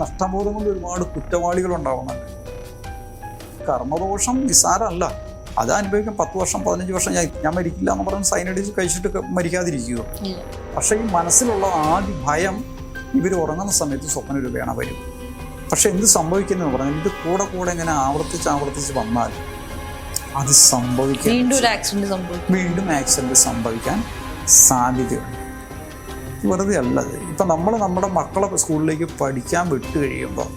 നഷ്ടബോധം കൊണ്ട് ഒരുപാട് കുറ്റവാളികൾ ഉണ്ടാവുന്നുണ്ട്. കർമ്മദോഷം നിസ്സാരമല്ല, അത് അനുഭവിക്കാൻ 10 വർഷം 15 വർഷം ഞാൻ മരിക്കില്ല എന്ന് പറഞ്ഞ് സൈനൈഡ് കഴിച്ചിട്ട് മരിക്കാതിരിക്കുക. പക്ഷെ ഈ മനസ്സിലുള്ള ആദ്യ ഭയം ഇവർ ഉറങ്ങുന്ന സമയത്ത് സ്വപ്നരൂപേണ വരും. പക്ഷെ എന്ത് സംഭവിക്കുന്നതെന്ന് പറഞ്ഞാൽ ഇത് കൂടെ കൂടെ ഇങ്ങനെ ആവർത്തിച്ച് വന്നാൽ അത് സംഭവിക്കാൻ വീണ്ടും ആക്സിഡന്റ് സംഭവിക്കാൻ സാധ്യതയുണ്ട്. വെറുതെ അല്ലത്. ഇപ്പം നമ്മൾ നമ്മുടെ മക്കളെ സ്കൂളിലേക്ക് പഠിക്കാൻ വിട്ട് കഴിയുമ്പോൾ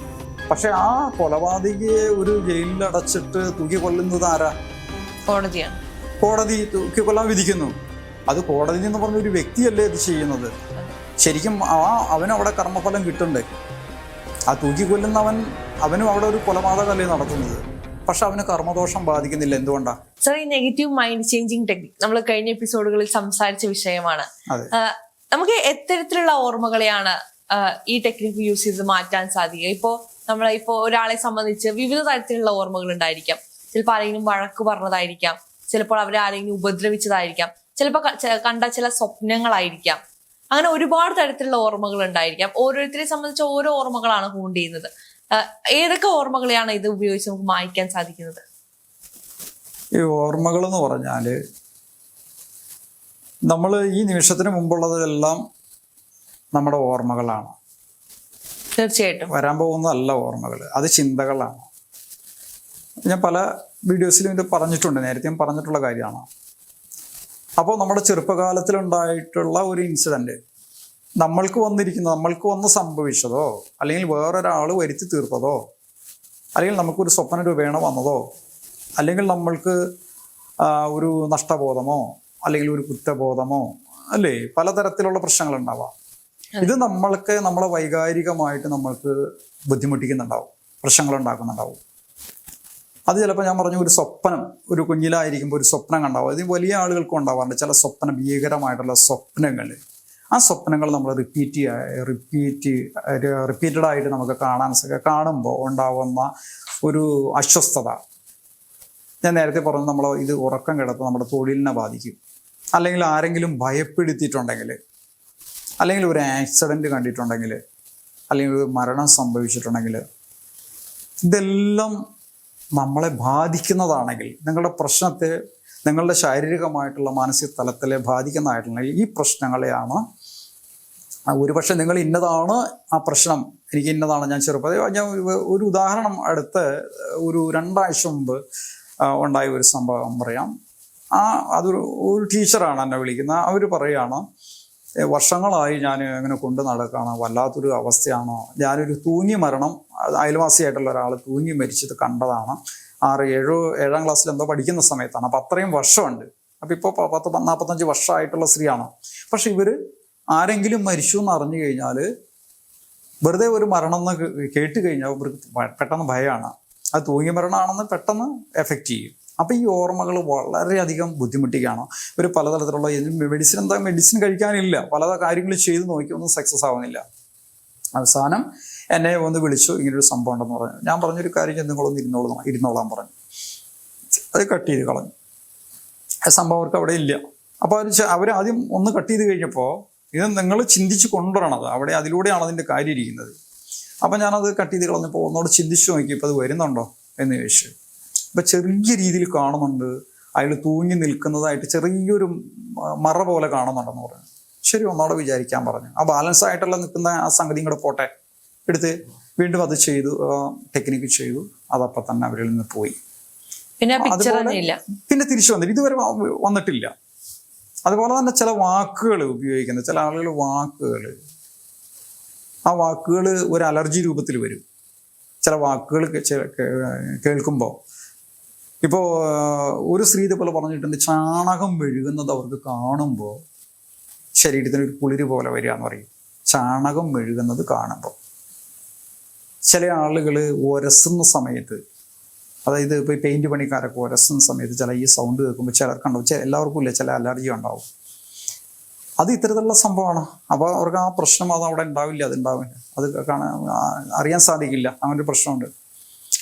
പക്ഷെ ആ കൊലപാതകയെ ഒരു ജയിലിൽ അടച്ചിട്ട് തൂക്കി കൊല്ലുന്നത് ആരാ? കോടതിയാണ്. കോടതി തൂക്കി കൊല്ലാൻ വിധിക്കുന്നു. അത് കോടതി എന്ന് പറഞ്ഞ ഒരു വ്യക്തിയല്ലേ ഇത് ചെയ്യുന്നത്. ശരിക്കും അവനവിടെ കർമ്മഫലം കിട്ടണ്ടേ? ആ തൂക്കി കൊല്ലുന്നവൻ അവനും അവിടെ ഒരു കൊലപാതകമല്ലേ നടത്തുന്നത്. പക്ഷെ അവന് കർമ്മദോഷം ബാധിക്കുന്നില്ല. എന്തുകൊണ്ടാ? സർ, ഈ നെഗറ്റീവ് മൈൻഡ് ചേഞ്ചിങ് ടെക്നിക് നമ്മൾ കഴിഞ്ഞ എപ്പിസോഡുകളിൽ സംസാരിച്ച വിഷയമാണ്. നമുക്ക് എത്തരത്തിലുള്ള ഓർമ്മകളെയാണ് ഈ ടെക്നിക്ക് യൂസ് ചെയ്ത് മാറ്റാൻ സാധിക്കുക? ഇപ്പോ ഒരാളെ സംബന്ധിച്ച് വിവിധ തരത്തിലുള്ള ഓർമ്മകൾ ഉണ്ടായിരിക്കാം. ചിലപ്പോൾ ആരെങ്കിലും വഴക്ക് പറഞ്ഞതായിരിക്കാം, ചിലപ്പോൾ അവരെ ആരെങ്കിലും ഉപദ്രവിച്ചതായിരിക്കാം, ചിലപ്പോൾ കണ്ട ചില സ്വപ്നങ്ങളായിരിക്കാം. അങ്ങനെ ഒരുപാട് തരത്തിലുള്ള ഓർമ്മകൾ ഉണ്ടായിരിക്കാം. ഓരോരുത്തരെ സംബന്ധിച്ച് ഓരോ ഓർമ്മകളാണ് ഹോണ്ട് ചെയ്യുന്നത്. ഏതൊക്കെ ഓർമ്മകളെയാണ് ഇത് ഉപയോഗിച്ച് നമുക്ക് മായ്ക്കാൻ സാധിക്കുന്നത്? ഈ ഓർമ്മകൾ എന്ന് പറഞ്ഞാല് നമ്മൾ ഈ നിമിഷത്തിന് മുമ്പുള്ളതെല്ലാം നമ്മുടെ ഓർമ്മകളാണ്. തീർച്ചയായിട്ടും വരാൻ പോകുന്നതല്ല ഓർമ്മകൾ, അത് ചിന്തകളാണ്. ഞാൻ പല വീഡിയോസിലും ഇത് പറഞ്ഞിട്ടുണ്ട്, നേരത്തെയും പറഞ്ഞിട്ടുള്ള കാര്യമാണ്. അപ്പോൾ നമ്മുടെ ചെറുപ്പകാലത്തിലുണ്ടായിട്ടുള്ള ഒരു ഇൻസിഡൻറ്റ് നമ്മൾക്ക് വന്ന് സംഭവിച്ചതോ അല്ലെങ്കിൽ വേറൊരാൾ വരുത്തി തീർത്തതോ അല്ലെങ്കിൽ നമുക്കൊരു സ്വപ്ന രൂപേണ വന്നതോ അല്ലെങ്കിൽ നമ്മൾക്ക് ഒരു നഷ്ടബോധമോ അല്ലെങ്കിൽ ഒരു കുറ്റബോധമോ അല്ലേ പലതരത്തിലുള്ള പ്രശ്നങ്ങളുണ്ടാവാം. ഇത് നമ്മളെ വൈകാരികമായിട്ട് നമ്മൾക്ക് ബുദ്ധിമുട്ടിക്കുന്നുണ്ടാവും, പ്രശ്നങ്ങൾ ഉണ്ടാക്കുന്നുണ്ടാവും. അത് ചിലപ്പോൾ ഞാൻ പറഞ്ഞു, ഒരു സ്വപ്നം, ഒരു കുഞ്ഞിലായിരിക്കുമ്പോൾ ഒരു സ്വപ്നം കണ്ടാവും. അത് വലിയ ആളുകൾക്കും ഉണ്ടാവാറുണ്ട് ചില ഭീകരമായിട്ടുള്ള സ്വപ്നങ്ങൾ. ആ സ്വപ്നങ്ങൾ നമ്മൾ റിപ്പീറ്റഡ് ആയിട്ട് നമുക്ക് കാണുമ്പോൾ ഉണ്ടാവുന്ന ഒരു അസ്വസ്ഥത. ഞാൻ നേരത്തെ പറഞ്ഞു, നമ്മൾ ഇത് ഉറക്കം കിടത്ത് നമ്മുടെ തൊഴിലിനെ ബാധിക്കും. അല്ലെങ്കിൽ ആരെങ്കിലും ഭയപ്പെടുത്തിയിട്ടുണ്ടെങ്കിൽ, അല്ലെങ്കിൽ ഒരു ആക്സിഡൻറ്റ് കണ്ടിട്ടുണ്ടെങ്കിൽ, അല്ലെങ്കിൽ ഒരു മരണം സംഭവിച്ചിട്ടുണ്ടെങ്കിൽ, ഇതെല്ലാം നമ്മളെ ബാധിക്കുന്നതാണെങ്കിൽ, നിങ്ങളുടെ പ്രശ്നത്തെ നിങ്ങളുടെ ശാരീരികമായിട്ടുള്ള മാനസിക തലത്തിലെ ബാധിക്കുന്നതായിട്ടുണ്ടെങ്കിൽ ഈ പ്രശ്നങ്ങളെയാണ് ഒരുപക്ഷെ നിങ്ങൾ ഇന്നതാണ് ആ പ്രശ്നം, എനിക്ക് ഇന്നതാണ്. ഞാൻ ഞാൻ ഒരു ഉദാഹരണം അടുത്ത് ഒരു 2 ആഴ്ച മുമ്പ് ഉണ്ടായ ഒരു സംഭവം പറയാം. അതൊരു ടീച്ചറാണ് എന്നെ വിളിക്കുന്നത്. അവർ പറയുകയാണ്, വർഷങ്ങളായി ഞാൻ ഇങ്ങനെ കൊണ്ട് നടക്കുകയാണ്, വല്ലാത്തൊരു അവസ്ഥയാണോ. ഞാനൊരു തൂങ്ങി മരണം, അയൽവാസിയായിട്ടുള്ള ഒരാൾ തൂങ്ങി മരിച്ചത് കണ്ടതാണ്. 7-7 ക്ലാസ്സിൽ എന്തോ പഠിക്കുന്ന സമയത്താണ്. അപ്പം അത്രയും വർഷമുണ്ട്. അപ്പം ഇപ്പോൾ 40-45 വർഷമായിട്ടുള്ള സ്ത്രീയാണ്. പക്ഷെ ഇവർ ആരെങ്കിലും മരിച്ചു എന്ന് അറിഞ്ഞു കഴിഞ്ഞാൽ, വെറുതെ ഒരു മരണം എന്ന് കേട്ട് കഴിഞ്ഞാൽ ഇവർക്ക് പെട്ടെന്ന് ഭയമാണ്. അത് തൂങ്ങി മരണമാണെന്ന് പെട്ടെന്ന് എഫക്റ്റ് ചെയ്യും. അപ്പം ഈ ഓർമ്മകൾ വളരെയധികം ബുദ്ധിമുട്ടിക്കുകയാണ്. ഒരു പലതരത്തിലുള്ള മെഡിസിൻ കഴിക്കാനില്ല, പല കാര്യങ്ങൾ ചെയ്ത് നോക്കിയൊന്നും സക്സസ് ആവുന്നില്ല. അവസാനം എന്നെ ഒന്ന് വിളിച്ചു, ഇങ്ങനൊരു സംഭവം ഉണ്ടെന്ന് പറഞ്ഞു. ഞാൻ പറഞ്ഞൊരു കാര്യം, നിങ്ങളൊന്ന് ഇരുന്നോളാൻ പറഞ്ഞു. അത് കട്ട് ചെയ്ത് കളഞ്ഞു. ആ സംഭവം അവർക്ക് അവിടെ ഇല്ല. അപ്പോൾ അവർ ആദ്യം ഒന്ന് കട്ട് ചെയ്ത് കഴിഞ്ഞപ്പോൾ, ഇത് നിങ്ങൾ ചിന്തിച്ച് കൊണ്ടുവരണത്, അതിലൂടെയാണ് അതിൻ്റെ കാര്യം ഇരിക്കുന്നത്. അപ്പം ഞാനത് കട്ട് ചെയ്ത് കളഞ്ഞപ്പോൾ ഒന്നോട് ചിന്തിച്ചു നോക്കി, ഇപ്പോൾ അത് വരുന്നുണ്ടോ എന്ന് ചോദിച്ചു. ഇപ്പം ചെറിയ രീതിയിൽ കാണുന്നുണ്ട്, അയാൾ തൂങ്ങി നിൽക്കുന്നതായിട്ട് ചെറിയൊരു മറ പോലെ കാണുന്നുണ്ടെന്ന് പറഞ്ഞു. ശരി, ഒന്നോടെ വിചാരിക്കാൻ പറഞ്ഞു. ആ ബാലൻസ് ആയിട്ടുള്ള നിൽക്കുന്ന ആ സംഗതി കൂടെ പോട്ടെ എടുത്ത് വീണ്ടും അത് ചെയ്തു, ടെക്നിക്ക് ചെയ്തു. അതപ്പം തന്നെ അവരിൽ നിന്ന് പോയി. പിന്നെ തിരിച്ചു വന്നിട്ട് ഇതുവരെ വന്നിട്ടില്ല. അതുപോലെ തന്നെ ചില വാക്കുകൾ ഉപയോഗിക്കുന്നത്, ചില ആളുകൾ ആ വാക്കുകൾ ഒരു അലർജി രൂപത്തിൽ വരും. ചില വാക്കുകൾ കേൾക്കുമ്പോൾ, ഇപ്പോൾ ഒരു സ്ത്രീ പോലെ പറഞ്ഞിട്ടുണ്ട്, ചാണകം മെഴുകുന്നത് അവർക്ക് കാണുമ്പോൾ ശരീരത്തിന് ഒരു കുളിര് പോലെ വരിക എന്ന് പറയും. ചാണകം മെഴുകുന്നത് കാണുമ്പോൾ. ചില ആളുകൾ ഉരസുന്ന സമയത്ത്, അതായത് ഇപ്പോൾ പെയിന്റ് പണിക്കാരൊക്കെ ഉരസുന്ന സമയത്ത് ചില ഈ സൗണ്ട് കേൾക്കുമ്പോൾ ചിലർക്കുണ്ടാവും, എല്ലാവർക്കും ഇല്ല, ചില അലർജി ഉണ്ടാവും. അത് ഇത്തരത്തിലുള്ള സംഭവമാണ്. അപ്പോൾ അവർക്ക് ആ പ്രശ്നം അത് അവിടെ ഉണ്ടാവില്ല, അത് അറിയാൻ സാധിക്കില്ല. അങ്ങനൊരു പ്രശ്നമുണ്ട്.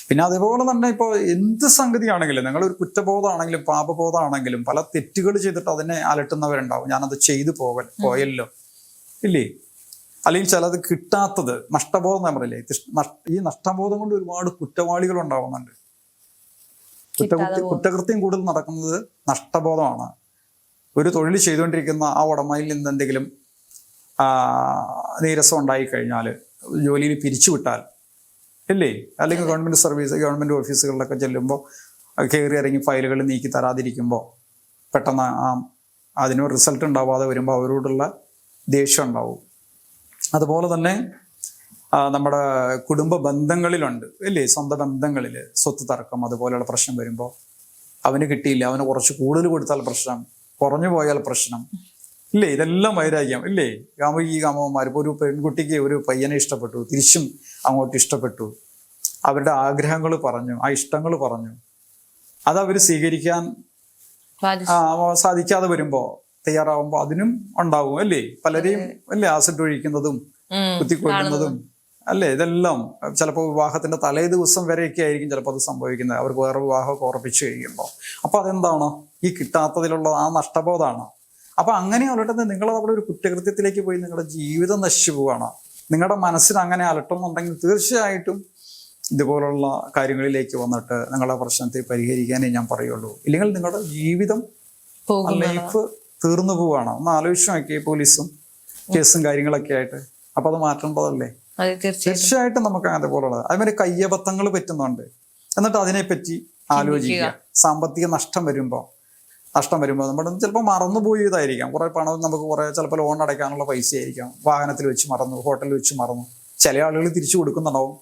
പിന്നെ അതേപോലെ തന്നെ ഇപ്പോൾ എന്ത് സംഗതിയാണെങ്കിലും, നിങ്ങളൊരു കുറ്റബോധമാണെങ്കിലും പാപബോധമാണെങ്കിലും പല തെറ്റുകൾ ചെയ്തിട്ട് അതിനെ അലട്ടുന്നവരുണ്ടാവും. ഞാനത് ചെയ്തു പോയല്ലോ ഇല്ലേ. അല്ലെങ്കിൽ ചിലത് കിട്ടാത്തത് നഷ്ടബോധം ഞാൻ പറയില്ലേ, ഈ നഷ്ടബോധം കൊണ്ട് ഒരുപാട് കുറ്റവാളികൾ ഉണ്ടാവുന്നുണ്ട്. കുറ്റകൃത്യം കൂടുതൽ നടക്കുന്നത് നഷ്ടബോധമാണ്. ഒരു തൊഴിൽ ചെയ്തുകൊണ്ടിരിക്കുന്ന ആ ഉടമയിൽ നിന്ന് എന്തെങ്കിലും നീരസം ഉണ്ടായി കഴിഞ്ഞാൽ, ജോലിയിൽ പിരിച്ചുവിട്ടാൽ ഇല്ലേ, അല്ലെങ്കിൽ ഗവൺമെന്റ് ഓഫീസുകളിലൊക്കെ ചെല്ലുമ്പോൾ കയറി ഇറങ്ങി ഫയലുകൾ നീക്കി തരാതിരിക്കുമ്പോൾ പെട്ടെന്ന് അതിന് റിസൾട്ട് ഉണ്ടാവാതെ വരുമ്പോൾ അവരോടുള്ള ദേഷ്യം ഉണ്ടാവും. അതുപോലെ തന്നെ നമ്മുടെ കുടുംബ ബന്ധങ്ങളിലുണ്ട് ഇല്ലേ, സ്വന്തം ബന്ധങ്ങളിൽ സ്വത്ത് തർക്കം അതുപോലെയുള്ള പ്രശ്നം വരുമ്പോൾ അവന് കിട്ടിയില്ല, അവന് കുറച്ച് കൂടുതൽ കൊടുത്താൽ പ്രശ്നം, കുറഞ്ഞു പോയാൽ പ്രശ്നം ഇല്ലേ, ഇതെല്ലാം വൈരാഗ്യം ഇല്ലേ. കാമുകന്മാർ ഇപ്പോൾ ഒരു പെൺകുട്ടിക്ക് ഒരു പയ്യനെ ഇഷ്ടപ്പെട്ടു, തിരിച്ചും അങ്ങോട്ട് ഇഷ്ടപ്പെട്ടു, അവരുടെ ആഗ്രഹങ്ങൾ പറഞ്ഞു, ആ ഇഷ്ടങ്ങൾ പറഞ്ഞു, അത് അവർ സ്വീകരിക്കാൻ സാധിക്കാതെ വരുമ്പോൾ തയ്യാറാവുമ്പോൾ അതിനും ഉണ്ടാവും അല്ലേ, പലരെയും അല്ലേ ആസിഡ് ഒഴിക്കുന്നതും കുത്തിക്കൊല്ലുന്നതും അല്ലേ. ഇതെല്ലാം ചിലപ്പോൾ വിവാഹത്തിന്റെ തലേ ദിവസം വരെയൊക്കെ ആയിരിക്കും ചിലപ്പോൾ അത് സംഭവിക്കുന്നത്, അവർക്ക് വേറെ വിവാഹമൊക്കെ ഉറപ്പിച്ചു കഴിയുമ്പോൾ. അപ്പൊ അതെന്താണോ ഈ കിട്ടാത്തതിലുള്ള ആ നഷ്ടബോധമാണ്. അപ്പൊ അങ്ങനെ അലട്ടുന്നത് നിങ്ങളത് അവിടെ ഒരു കുറ്റകൃത്യത്തിലേക്ക് പോയി നിങ്ങളുടെ ജീവിതം നശിച്ചു പോവുകയാണ്. നിങ്ങളുടെ മനസ്സിന് അങ്ങനെ അലട്ടുന്നുണ്ടെങ്കിൽ തീർച്ചയായിട്ടും ഇതുപോലുള്ള കാര്യങ്ങളിലേക്ക് വന്നിട്ട് നിങ്ങളുടെ പ്രശ്നത്തെ പരിഹരിക്കാനേ ഞാൻ പറയുള്ളൂ. ഇല്ലെങ്കിൽ നിങ്ങളുടെ ജീവിതം ലൈഫ് തീർന്നു പോവുകയാണ്. ഒന്ന് ആലോചിച്ച് നോക്കിയേ, പോലീസും കേസും കാര്യങ്ങളൊക്കെ ആയിട്ട്. അപ്പൊ അത് മാറ്റേണ്ടതല്ലേ? തീർച്ചയായിട്ടും നമുക്ക് അങ്ങനത്തെ പോലുള്ളത്. അതുമാതിരി കയ്യബദ്ധങ്ങൾ പറ്റുന്നുണ്ട്, എന്നിട്ട് അതിനെപ്പറ്റി ആലോചിക്കുക. സാമ്പത്തിക നഷ്ടം വരുമ്പോൾ നമ്മുടെ ചിലപ്പോൾ മറന്നുപോയതായിരിക്കാം. കുറെ പണം നമുക്ക് ചിലപ്പോൾ ലോൺ അടയ്ക്കാനുള്ള പൈസ ആയിരിക്കാം, വാഹനത്തിൽ വെച്ച് മറന്നു, ഹോട്ടലിൽ വെച്ച് മറന്നു. ചില ആളുകൾ തിരിച്ചു കൊടുക്കുന്നുണ്ടാവും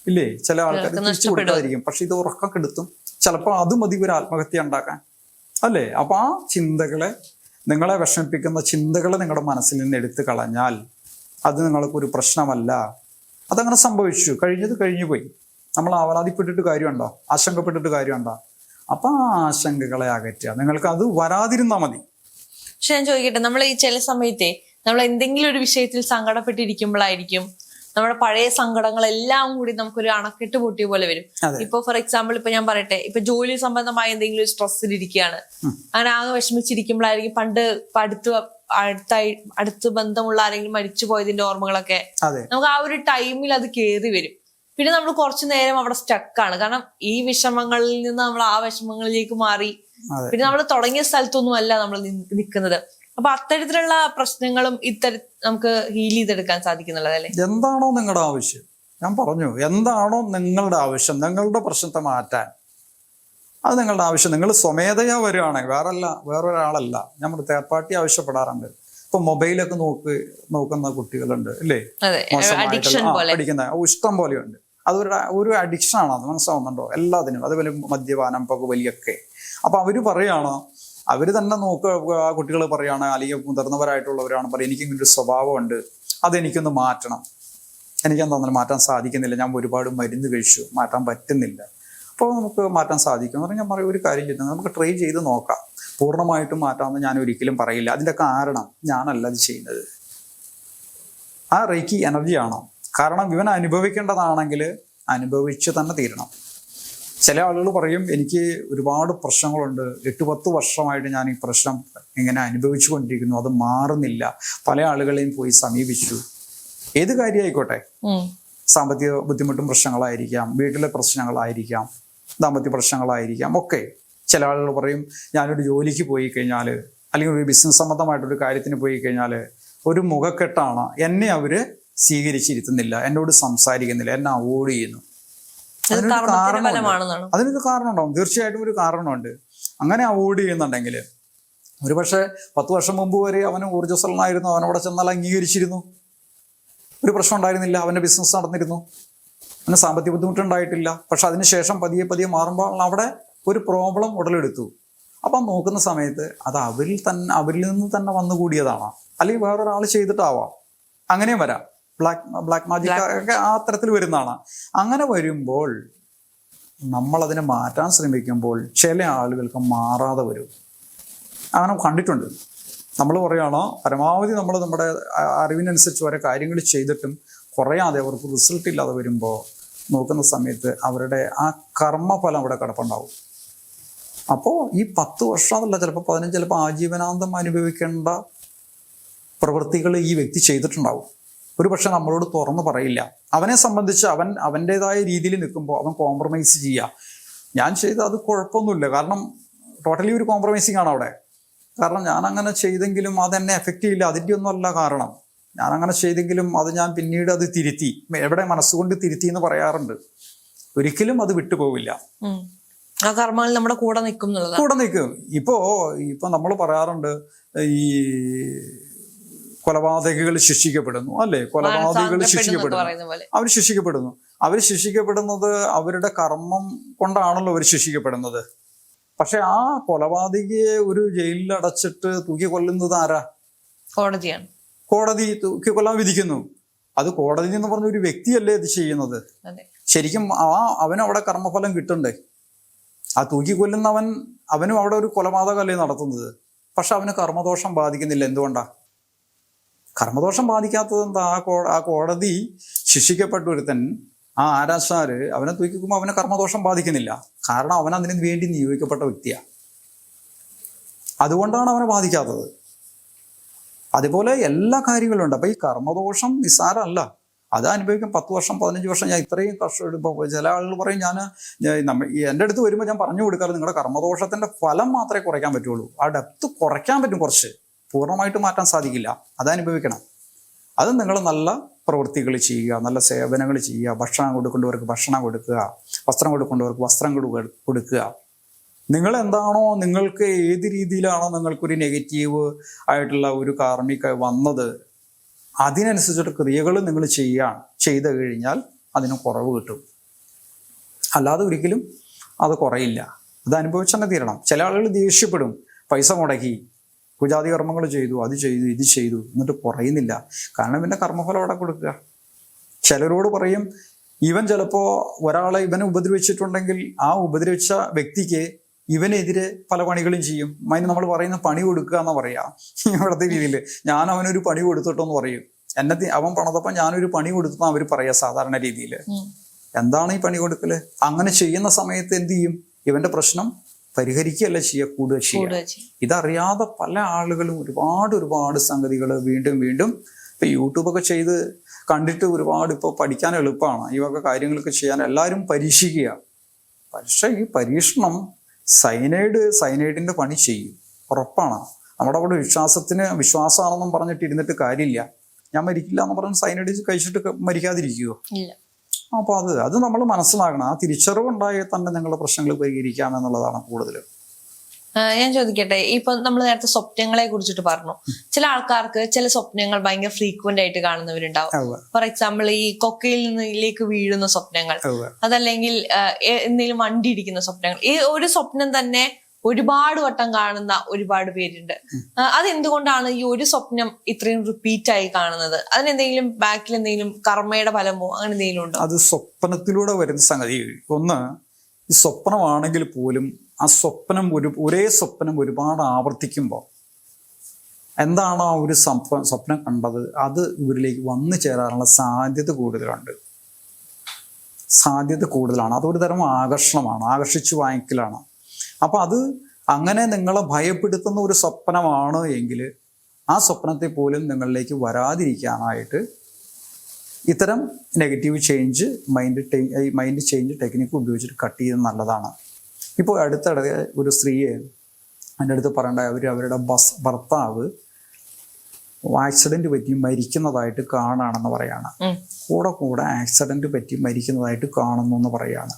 ഇല്ലേ, ചില ആൾക്കാർ തിരിച്ചു കൊടുക്കാതിരിക്കും. പക്ഷെ ഇത് ഉറക്കം കെടുത്തും, ചിലപ്പോൾ അത് മതി ഒരു ആത്മഹത്യ ഉണ്ടാക്കാൻ അല്ലേ. അപ്പൊ ആ ചിന്തകളെ, നിങ്ങളെ വിഷമിപ്പിക്കുന്ന ചിന്തകളെ നിങ്ങളുടെ മനസ്സിൽ നിന്ന് എടുത്തു കളഞ്ഞാൽ അത് നിങ്ങൾക്കൊരു പ്രശ്നമല്ല. അതങ്ങനെ സംഭവിച്ചു, കഴിഞ്ഞത് കഴിഞ്ഞു പോയി. നമ്മൾ ആവലാതിപ്പെട്ടിട്ട് കാര്യമുണ്ടോ, ആശങ്കപ്പെട്ടിട്ട് കാര്യമുണ്ടോ? അപ്പൊ ആ ആശങ്കകളെ അകറ്റുക, നിങ്ങൾക്ക് അത് വരാതിരുന്നാൽ മതി. പക്ഷെ ഞാൻ ചോദിക്കട്ടെ, നമ്മൾ ഈ ചില സമയത്തെ നമ്മൾ എന്തെങ്കിലും ഒരു വിഷയത്തിൽ സങ്കടപ്പെട്ടിരിക്കുമ്പോഴായിരിക്കും നമ്മുടെ പഴയ സങ്കടങ്ങളെല്ലാം കൂടി നമുക്കൊരു അണക്കെട്ട് പൊട്ടിയ പോലെ വരും. ഇപ്പൊ ഫോർ എക്സാമ്പിൾ ഇപ്പൊ ഞാൻ പറയട്ടെ, ഇപ്പൊ ജോലി സംബന്ധമായ എന്തെങ്കിലും സ്ട്രെസ്സിലിരിക്കുകയാണ്, അങ്ങനെ ആകെ വിഷമിച്ചിരിക്കുമ്പോഴായിരിക്കും പണ്ട് അടുത്ത് ബന്ധമുള്ള ആരെങ്കിലും മരിച്ചു പോയതിന്റെ ഓർമ്മകളൊക്കെ നമുക്ക് ആ ഒരു ടൈമിൽ അത് കേറി വരും. പിന്നെ നമ്മൾ കുറച്ചു നേരം അവിടെ സ്റ്റക്കാണ്. കാരണം ഈ വിഷമങ്ങളിൽ നിന്ന് നമ്മൾ ആ വിഷമങ്ങളിലേക്ക് മാറി, പിന്നെ നമ്മൾ തുടങ്ങിയ സ്ഥലത്തൊന്നും അല്ല നമ്മൾ നിൽക്കുന്നത്. അപ്പൊ അത്തരത്തിലുള്ള പ്രശ്നങ്ങളും നമുക്ക് ഹീൽ ചെയ്തെടുക്കാൻ സാധിക്കുന്നുള്ളതല്ലേ? എന്താണോ നിങ്ങളുടെ ആവശ്യം, ഞാൻ പറഞ്ഞു, എന്താണോ നിങ്ങളുടെ ആവശ്യം, നിങ്ങളുടെ പ്രശ്നത്തെ മാറ്റാൻ, അത് നിങ്ങളുടെ ആവശ്യം. നിങ്ങൾ സ്വമേധയാ വരികയാണെങ്കിൽ വേറൊരാളല്ല. നമ്മൾ തേർഡ് പാർട്ടി ആവശ്യപ്പെടാറുണ്ട്. ഇപ്പൊ മൊബൈലൊക്കെ നോക്കുന്ന കുട്ടികളുണ്ട് അല്ലേ, പഠിക്കുന്ന ഇഷ്ടം പോലെയുണ്ട്. അതൊരു അഡിക്ഷനാണ്, അത് മനസ്സിലാവുന്നുണ്ടോ? എല്ലാത്തിനും, അതുപോലെ മദ്യപാനം, പുകവലിയൊക്കെ. അപ്പൊ അവര് പറയാണ്, അവര് തന്നെ ആ കുട്ടികൾ പറയാണ്, അല്ലെങ്കിൽ മുതിർന്നവരായിട്ടുള്ളവരാണ് പറയും, എനിക്കിങ്ങനെ ഒരു സ്വഭാവമുണ്ട്, അതെനിക്കൊന്ന് മാറ്റണം, എനിക്കെന്താണെന്ന് മാറ്റാൻ സാധിക്കുന്നില്ല, ഞാൻ ഒരുപാട് മരുന്ന് കഴിച്ചു, മാറ്റാൻ പറ്റുന്നില്ല. അപ്പോൾ നമുക്ക് മാറ്റാൻ സാധിക്കും എന്ന് പറഞ്ഞാൽ ഞാൻ പറയും, ഒരു കാര്യം ചെയ്യുന്നത് നമുക്ക് ട്രൈ ചെയ്ത് നോക്കാം. പൂർണ്ണമായിട്ടും മാറ്റാമെന്ന് ഞാൻ ഒരിക്കലും പറയില്ല. അതിൻ്റെ കാരണം ഞാനല്ല അത് ചെയ്യുന്നത്, ആ റേക്കി എനർജിയാണോ. കാരണം ഇവൻ അനുഭവിക്കേണ്ടതാണെങ്കിൽ അനുഭവിച്ച് തന്നെ തീരണം. ചില ആളുകൾ പറയും, എനിക്ക് ഒരുപാട് പ്രശ്നങ്ങളുണ്ട്, 8-10 വർഷമായിട്ട് ഞാൻ ഈ പ്രശ്നം ഇങ്ങനെ അനുഭവിച്ചു കൊണ്ടിരിക്കുന്നു, അത് മാറുന്നില്ല. പല ആളുകളെയും പോയി സമീപിച്ചു. ഏത് കാര്യമായിക്കോട്ടെ, സാമ്പത്തിക ബുദ്ധിമുട്ടും പ്രശ്നങ്ങളായിരിക്കാം, വീട്ടിലെ പ്രശ്നങ്ങളായിരിക്കാം, ദാമ്പത്യ പ്രശ്നങ്ങളായിരിക്കാം, ഒക്കെ. ചില ആളുകൾ പറയും, ഞാനൊരു ജോലിക്ക് പോയി കഴിഞ്ഞാൽ, അല്ലെങ്കിൽ ഒരു ബിസിനസ് സംബന്ധമായിട്ടൊരു കാര്യത്തിന് പോയി കഴിഞ്ഞാൽ ഒരു മുഖക്കെട്ടാണ്, എന്നെ അവര് സ്വീകരിച്ചിരുത്തുന്നില്ല, എന്നോട് സംസാരിക്കുന്നില്ല, എന്നെ അവോയ്ഡ് ചെയ്യുന്നു. അതിനൊരു കാരണം ഉണ്ടാവും, തീർച്ചയായിട്ടും ഒരു കാരണമുണ്ട്. അങ്ങനെ അവോയ്ഡ് ചെയ്യുന്നുണ്ടെങ്കിൽ ഒരു പക്ഷേ 10 വർഷം മുമ്പ് വരെ അവന് ഊർജ്ജസ്വലനായിരുന്നു, അവനവിടെ ചെന്നാൽ അംഗീകരിച്ചിരുന്നു, ഒരു പ്രശ്നം ഉണ്ടായിരുന്നില്ല, അവൻ്റെ ബിസിനസ് നടന്നിരുന്നു, അവന് സാമ്പത്തിക ബുദ്ധിമുട്ടുണ്ടായിട്ടില്ല. പക്ഷെ അതിനുശേഷം പതിയെ മാറുമ്പോൾ അവിടെ ഒരു പ്രോബ്ലം ഉടലെടുത്തു. അപ്പം നോക്കുന്ന സമയത്ത് അത് അവരിൽ നിന്ന് തന്നെ വന്നുകൂടിയതാണ്, അല്ലെങ്കിൽ വേറൊരാൾ ചെയ്തിട്ടാവാം, അങ്ങനെയും വരാം. ബ്ലാക്ക് മാജിക് ഒക്കെ ആ തരത്തിൽ വരുന്നതാണ്. അങ്ങനെ വരുമ്പോൾ നമ്മളതിനെ മാറ്റാൻ ശ്രമിക്കുമ്പോൾ ചില ആളുകൾക്ക് മാറാതെ വരും. അങ്ങനെ കണ്ടിട്ടുണ്ട്. നമ്മൾ പറയുകയാണോ, പരമാവധി നമ്മൾ നമ്മുടെ അറിവിനനുസരിച്ച് ഓരോ കാര്യങ്ങൾ ചെയ്തിട്ടും കുറയാതെ അവർക്ക് റിസൾട്ട് ഇല്ലാതെ വരുമ്പോൾ നോക്കുന്ന സമയത്ത് അവരുടെ ആ കർമ്മഫലം അവിടെ കിടപ്പുണ്ടാവും. അപ്പോൾ ഈ 10 വർഷം അതല്ല, ചിലപ്പോൾ 15, ചിലപ്പോൾ ആജീവനാന്തം അനുഭവിക്കേണ്ട പ്രവൃത്തികൾ ഈ വ്യക്തി ചെയ്തിട്ടുണ്ടാവും. ഒരു പക്ഷെ നമ്മളോട് തുറന്നു പറയില്ല. അവനെ സംബന്ധിച്ച് അവൻ്റെതായ രീതിയിൽ നിൽക്കുമ്പോൾ അവൻ കോംപ്രമൈസ് ചെയ്യുക. ഞാൻ ചെയ്ത അത് കുഴപ്പമൊന്നുമില്ല, കാരണം ടോട്ടലി ഒരു കോംപ്രമൈസിങ് ആണ് അവിടെ. കാരണം ഞാൻ അങ്ങനെ ചെയ്തെങ്കിലും അതെന്നെ എഫക്റ്റ് ചെയ്യില്ല, അതിൻ്റെ ഒന്നും അല്ല കാരണം. ഞാൻ അങ്ങനെ ചെയ്തെങ്കിലും അത് ഞാൻ പിന്നീട് അത് തിരുത്തി, എവിടെ മനസ്സുകൊണ്ട് തിരുത്തി എന്ന് പറയാറുണ്ട്. ഒരിക്കലും അത് വിട്ടുപോവില്ല. ആ കർമ്മങ്ങൾ നമ്മുടെ കൂടെ നിൽക്കും. കൂടെ നിൽക്കും. ഇപ്പോ നമ്മൾ പറയാറുണ്ട് ഈ കൊലപാതകികൾ ശിക്ഷിക്കപ്പെടുന്നു, അല്ലേ? കൊലപാതകികൾ ശിക്ഷിക്കപ്പെടുന്നു. അവർ ശിക്ഷിക്കപ്പെടുന്നത് അവരുടെ കർമ്മം കൊണ്ടാണല്ലോ അവർ ശിക്ഷിക്കപ്പെടുന്നത്. പക്ഷെ ആ കൊലപാതകിയെ ഒരു ജയിലിൽ അടച്ചിട്ട് തൂക്കി കൊല്ലുന്നത് ആരാ? കോടതിയാണ്. കോടതി തൂക്കി കൊല്ലാൻ വിധിക്കുന്നു. അത് കോടതി എന്ന് പറഞ്ഞ ഒരു വ്യക്തിയല്ലേ ഇത് ചെയ്യുന്നത്. ശരിക്കും അവനവിടെ കർമ്മഫലം കിട്ടണ്ടേ? ആ തൂക്കി കൊല്ലുന്നവൻ, അവനും അവിടെ ഒരു കൊലപാതകമല്ലേ നടത്തുന്നത്. പക്ഷെ അവന് കർമ്മദോഷം ബാധിക്കുന്നില്ല. എന്തുകൊണ്ടാ കർമ്മദോഷം ബാധിക്കാത്തത്? എന്താ? ആ കോടതി ശിക്ഷിക്കപ്പെട്ട ഒരുത്തൻ, ആ ആരാശാര് അവനെ തൂക്കിക്കുമ്പോൾ അവന് കർമ്മദോഷം ബാധിക്കുന്നില്ല. കാരണം അവൻ അതിന് വേണ്ടി നിയോഗിക്കപ്പെട്ട വ്യക്തിയാണ്. അതുകൊണ്ടാണ് അവനെ ബാധിക്കാത്തത്. അതുപോലെ എല്ലാ കാര്യങ്ങളും ഉണ്ട്. അപ്പൊ ഈ കർമ്മദോഷം നിസ്സാരമല്ല. അത് അനുഭവിക്കും. 10 വർഷം 15 വർഷം ഞാൻ ഇത്രയും കഷ്ടപ്പെടുമ്പോൾ ചില ആളുകൾ പറയും, എൻ്റെ അടുത്ത് വരുമ്പോൾ ഞാൻ പറഞ്ഞു കൊടുക്കാറ്, നിങ്ങളുടെ കർമ്മദോഷത്തിന്റെ ഫലം മാത്രമേ കുറയ്ക്കാൻ പറ്റുള്ളൂ. ആ ഡെപ്ത് കുറയ്ക്കാൻ പറ്റും, കുറച്ച്, പൂർണ്ണമായിട്ട് മാറ്റാൻ സാധിക്കില്ല. അത് അനുഭവിക്കണം. അത് നിങ്ങൾ നല്ല പ്രവൃത്തികൾ ചെയ്യുക, നല്ല സേവനങ്ങൾ ചെയ്യുക, ഭക്ഷണം കൊടുക്കേണ്ടവർക്ക് ഭക്ഷണം കൊടുക്കുക, വസ്ത്രം കൊടുക്കേണ്ടവർക്ക് വസ്ത്രം കൊടുക്കുക. നിങ്ങൾ എന്താണോ, നിങ്ങൾക്ക് ഏത് രീതിയിലാണോ നിങ്ങൾക്കൊരു നെഗറ്റീവ് ആയിട്ടുള്ള ഒരു കാർമിക വന്നത്, അതിനനുസരിച്ചിട്ട് ക്രിയകൾ നിങ്ങൾ ചെയ്തു കഴിഞ്ഞാൽ അതിന് കുറവ് കിട്ടും. അല്ലാതെ ഒരിക്കലും അത് കുറയില്ല. അത് അനുഭവിച്ച് തന്നെ തീരണം. ചില ആളുകൾ ദേഷ്യപ്പെടും, പൈസ മുടക്കി പൂജാതി കർമ്മങ്ങൾ ചെയ്തു, അത് ചെയ്തു, ഇത് ചെയ്തു, എന്നിട്ട് കുറയുന്നില്ല. കാരണം ഇവൻ്റെ കർമ്മഫലം അവിടെ കൊടുക്കുക. ചിലരോട് പറയും, ഇവൻ ചിലപ്പോൾ ഒരാളെ ഇവനെ ഉപദ്രവിച്ചിട്ടുണ്ടെങ്കിൽ ആ ഉപദ്രവിച്ച വ്യക്തിക്ക് ഇവനെതിരെ പല പണികളും ചെയ്യും. അതിന് നമ്മൾ പറയുന്ന പണി കൊടുക്കുക എന്നാ പറയാ ഇവിടുത്തെ രീതിയിൽ. ഞാൻ അവനൊരു പണി കൊടുത്തിട്ടോന്ന് പറയും. അവൻ പണതപ്പം ഞാനൊരു പണി കൊടുത്തെന്നാ അവർ പറയാ സാധാരണ രീതിയിൽ. എന്താണ് ഈ പണി കൊടുക്കല്? അങ്ങനെ ചെയ്യുന്ന സമയത്ത് എന്ത് ചെയ്യും? ഇവന്റെ പ്രശ്നം പരിഹരിക്കുകയല്ല ചെയ്യുക, കൂടുക ചെയ്യുക. ഇതറിയാതെ പല ആളുകളും ഒരുപാട് സംഗതികൾ വീണ്ടും ഇപ്പൊ യൂട്യൂബൊക്കെ ചെയ്ത് കണ്ടിട്ട് ഒരുപാട് ഇപ്പോൾ പഠിക്കാൻ എളുപ്പമാണ്. ഈ വക കാര്യങ്ങളൊക്കെ ചെയ്യാൻ എല്ലാവരും പരീക്ഷിക്കുക. പക്ഷെ ഈ പരീക്ഷണം സൈനൈഡിന്റെ പണി ചെയ്യും, ഉറപ്പാണ്. നമ്മുടെ അവിടെ വിശ്വാസമാണെന്നും പറഞ്ഞിട്ട് ഇരുന്നിട്ട് കാര്യമില്ല. ഞാൻ മരിക്കില്ല എന്ന് പറഞ്ഞ് സൈനൈഡ് കഴിച്ചിട്ട് മരിക്കാതിരിക്കുവോ? അപ്പൊ അത് നമ്മൾ മനസ്സിലാക്കണം. ആ തിരിച്ചറിവുണ്ടായാൽ തന്നെ നിങ്ങളുടെ പ്രശ്നങ്ങൾ പരിഹരിക്കാം എന്നുള്ളതാണ് കൂടുതലും. ഞാൻ ചോദിക്കട്ടെ, ഇപ്പൊ നമ്മൾ നേരത്തെ സ്വപ്നങ്ങളെ കുറിച്ചിട്ട് പറഞ്ഞു. ചില ആൾക്കാർക്ക് ചില സ്വപ്നങ്ങൾ ഭയങ്കര ഫ്രീക്വന്റ് ആയിട്ട് കാണുന്നവരുണ്ടാവും. ഫോർ എക്സാമ്പിൾ, ഈ കൊക്കയിൽ നിന്നിലേക്ക് വീഴുന്ന സ്വപ്നങ്ങൾ, അതല്ലെങ്കിൽ എന്തെങ്കിലും വണ്ടി ഇടിക്കുന്ന സ്വപ്നങ്ങൾ. ഈ ഒരു സ്വപ്നം തന്നെ ഒരുപാട് വട്ടം കാണുന്ന ഒരുപാട് പേരുണ്ട്. അതെന്തുകൊണ്ടാണ് ഈ ഒരു സ്വപ്നം ഇത്രയും റിപ്പീറ്റ് ആയി കാണുന്നത്? അതിനെന്തെങ്കിലും ബാക്കിൽ എന്തെങ്കിലും കർമ്മയുടെ ഫലമോ അങ്ങനെ എന്തെങ്കിലും ഉണ്ടോ? അത് സ്വപ്നത്തിലൂടെ വരുന്ന സംഗതി. ഒന്ന്, ഈ സ്വപ്നമാണെങ്കിൽ പോലും ആ സ്വപ്നം ഒരേ സ്വപ്നം ഒരുപാട് ആവർത്തിക്കുമ്പോൾ എന്താണോ ആ ഒരു സ്വപ്നം കണ്ടത് അത് ഇവരിലേക്ക് വന്നു ചേരാനുള്ള സാധ്യത കൂടുതലാണ്. അതൊരു തരം ആകർഷണമാണ്, ആകർഷിച്ചു വാങ്ങിക്കലാണ്. അപ്പൊ അത് അങ്ങനെ നിങ്ങളെ ഭയപ്പെടുത്തുന്ന ഒരു സ്വപ്നമാണ് എങ്കിൽ ആ സ്വപ്നത്തെ പോലും നിങ്ങളിലേക്ക് വരാതിരിക്കാനായിട്ട് ഇത്തരം negative change mind change technique ഉപയോഗിച്ചിട്ട് കട്ട് ചെയ്യുന്നത് നല്ലതാണ്. ഇപ്പോൾ അടുത്തിടെ ഒരു സ്ത്രീയെ എൻ്റെ അടുത്ത് പറയേണ്ട, അവരുടെ ഭർത്താവ് ആക്സിഡന്റ് പറ്റി മരിക്കുന്നതായിട്ട് കാണുകയാണെന്ന് പറയാണ്. കൂടെ ആക്സിഡന്റ് പറ്റി മരിക്കുന്നതായിട്ട് കാണുന്നു എന്ന് പറയാണ്.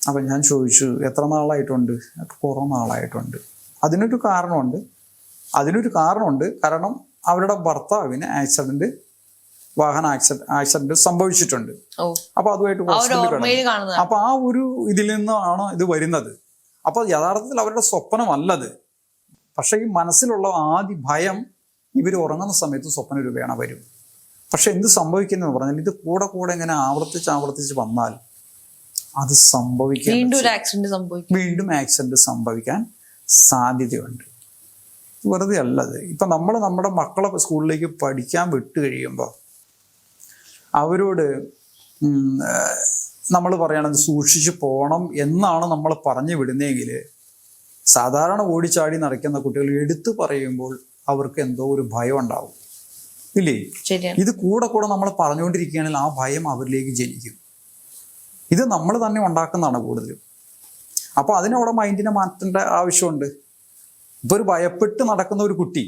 അപ്പം ഞാൻ ചോദിച്ചു, എത്ര നാളായിട്ടുണ്ട്? കുറേ നാളായിട്ടുണ്ട്. അതിനൊരു കാരണമുണ്ട്. കാരണം അവരുടെ ഭർത്താവിന് വാഹന ആക്സിഡന്റ് സംഭവിച്ചിട്ടുണ്ട്. അപ്പൊ അതുമായിട്ട് അപ്പൊ ആ ഒരു ഇതിൽ നിന്നാണ് ഇത് വരുന്നത്. അപ്പൊ യഥാർത്ഥത്തിൽ അവരുടെ സ്വപ്നമല്ലത്. പക്ഷെ ഈ മനസ്സിലുള്ള ആദ്യ ഭയം ഇവർ ഉറങ്ങുന്ന സമയത്ത് സ്വപ്ന രൂപേണ വരും. പക്ഷെ എന്ത് സംഭവിക്കുന്നതെന്ന് പറഞ്ഞാൽ ഇത് കൂടെ ഇങ്ങനെ ആവർത്തിച്ച് വന്നാൽ അത് വീണ്ടും ആക്സിഡന്റ് സംഭവിക്കാൻ സാധ്യതയുണ്ട്. വെറുതെ അല്ലത്. ഇപ്പൊ നമ്മൾ നമ്മുടെ മക്കളെ സ്കൂളിലേക്ക് പഠിക്കാൻ വിട്ട് കഴിയുമ്പോൾ അവരോട് നമ്മൾ പറയണത് സൂക്ഷിച്ചു പോകണം എന്നാണ് നമ്മൾ പറഞ്ഞു വിടുന്നതെങ്കിൽ സാധാരണ ഓടിച്ചാടി നടക്കുന്ന കുട്ടികൾ എടുത്തു പറയുമ്പോൾ അവർക്ക് എന്തോ ഒരു ഭയം ഉണ്ടാവും. ഇല്ലേ? ശരിയാണ്. ഇത് കൂടെ കൂടെ നമ്മൾ പറഞ്ഞുകൊണ്ടിരിക്കുകയാണെങ്കിൽ ആ ഭയം അവരിലേക്ക് ജനിക്കും. ഇത് നമ്മൾ തന്നെ ഉണ്ടാക്കുന്നതാണ് കൂടുതലും. അപ്പോൾ അതിനവിടെ മൈൻഡിനെ മാറ്റേണ്ട ആവശ്യമുണ്ട്. ഇപ്പോൾ ഒരു ഭയപ്പെട്ട് നടക്കുന്ന ഒരു കുട്ടി,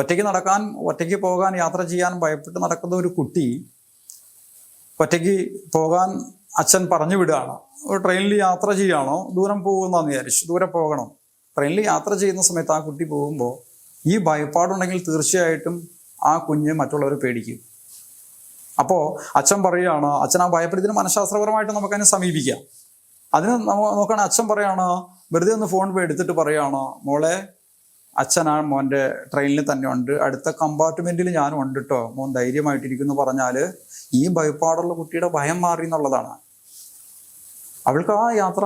ഒറ്റയ്ക്ക് പോകാൻ, യാത്ര ചെയ്യാൻ ഭയപ്പെട്ട് നടക്കുന്ന ഒരു കുട്ടി ഒറ്റയ്ക്ക് പോകാൻ അച്ഛൻ പറഞ്ഞു വിടുകയാണ്. ഒരു ട്രെയിനിൽ യാത്ര ചെയ്യുകയാണോ, ദൂരം പോകുന്നതെന്ന് വിചാരിച്ചു, ദൂരെ പോകണം. ട്രെയിനിൽ യാത്ര ചെയ്യുന്ന സമയത്ത് ആ കുട്ടി പോകുമ്പോൾ ഈ ഭയപ്പാടുണ്ടെങ്കിൽ തീർച്ചയായിട്ടും ആ കുഞ്ഞ് മറ്റുള്ളവരെ പേടിക്കും. അപ്പോൾ അച്ഛൻ പറയുകയാണ്, അച്ഛൻ ആ ഭയപ്പെടുത്തിന് മനഃശാസ്ത്രപരമായിട്ട് നമുക്കതിനെ സമീപിക്കാം. അതിന് നോക്കുകയാണെങ്കിൽ അച്ഛൻ പറയുകയാണ്, വെറുതെ ഒന്ന് ഫോൺ എടുത്തിട്ട് പറയുകയാണ്, മോളെ അച്ഛനാ മോൻ്റെ ട്രെയിനിൽ തന്നെ ഉണ്ട്, അടുത്ത കമ്പാർട്ട്മെന്റിൽ ഞാനും ഉണ്ട് കേട്ടോ, മോൻ ധൈര്യമായിട്ടിരിക്കുന്നു പറഞ്ഞാൽ ഈ ഭയപ്പാടുള്ള കുട്ടിയുടെ ഭയം മാറി എന്നുള്ളതാണ്. അവൾക്ക് ആ യാത്ര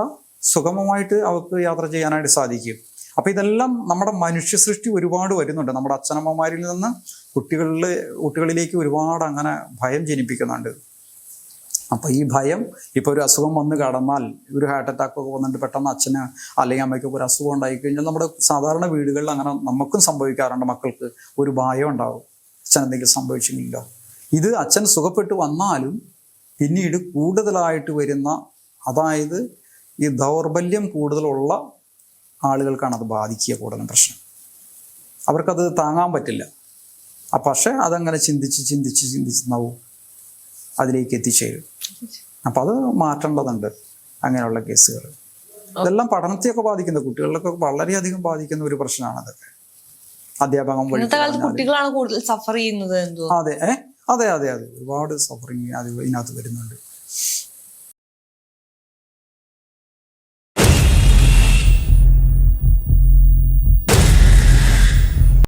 സുഗമമായിട്ട് അവൾക്ക് യാത്ര ചെയ്യാനായിട്ട് സാധിക്കും. അപ്പൊ ഇതെല്ലാം നമ്മുടെ മനുഷ്യ സൃഷ്ടി ഒരുപാട് വരുന്നുണ്ട്. നമ്മുടെ അച്ഛനമ്മമാരിൽ നിന്ന് കുട്ടികളിലേക്ക് ഒരുപാട് അങ്ങനെ ഭയം ജനിപ്പിക്കുന്നുണ്ട്. അപ്പൊ ഈ ഭയം, ഇപ്പൊ ഒരു അസുഖം വന്ന് കടന്നാൽ, ഒരു ഹാർട്ട് അറ്റാക്ക് ഒക്കെ വന്നിട്ട് പെട്ടെന്ന് അച്ഛന് അല്ലെങ്കിൽ അമ്മയ്ക്ക് ഒരു അസുഖം ഉണ്ടായി കഴിഞ്ഞാൽ നമ്മുടെ സാധാരണ വീടുകളിൽ അങ്ങനെ നമുക്കും സംഭവിക്കാറുണ്ട്. മക്കൾക്ക് ഒരു ഭയം ഉണ്ടാവും, അച്ഛൻ എന്തെങ്കിലും സംഭവിച്ചില്ലല്ലോ. ഇത് അച്ഛൻ സുഖപ്പെട്ട് വന്നാലും പിന്നീട് കൂടുതലായിട്ട് വരുന്ന, അതായത് ഈ ദൗർബല്യം കൂടുതലുള്ള ആളുകൾക്കാണ് അത് ബാധിക്കുക കൂടുതലും പ്രശ്നം. അവർക്കത് താങ്ങാൻ പറ്റില്ല. പക്ഷെ അതങ്ങനെ ചിന്തിച്ച് നാവും അതിലേക്ക് എത്തിച്ചേരും. അപ്പം അത് മാറ്റേണ്ടതുണ്ട് അങ്ങനെയുള്ള കേസുകൾ. ഇതെല്ലാം പഠനത്തെയൊക്കെ ബാധിക്കുന്ന, കുട്ടികളിലൊക്കെ വളരെയധികം ബാധിക്കുന്ന ഒരു പ്രശ്നമാണ് അതൊക്കെ. അധ്യാപകം കുട്ടികളാണ് കൂടുതൽ സഫർ ചെയ്യുന്നത്. അതെ, ഒരുപാട് സഫറിങ് അത് ഇതിനകത്ത് വരുന്നുണ്ട്.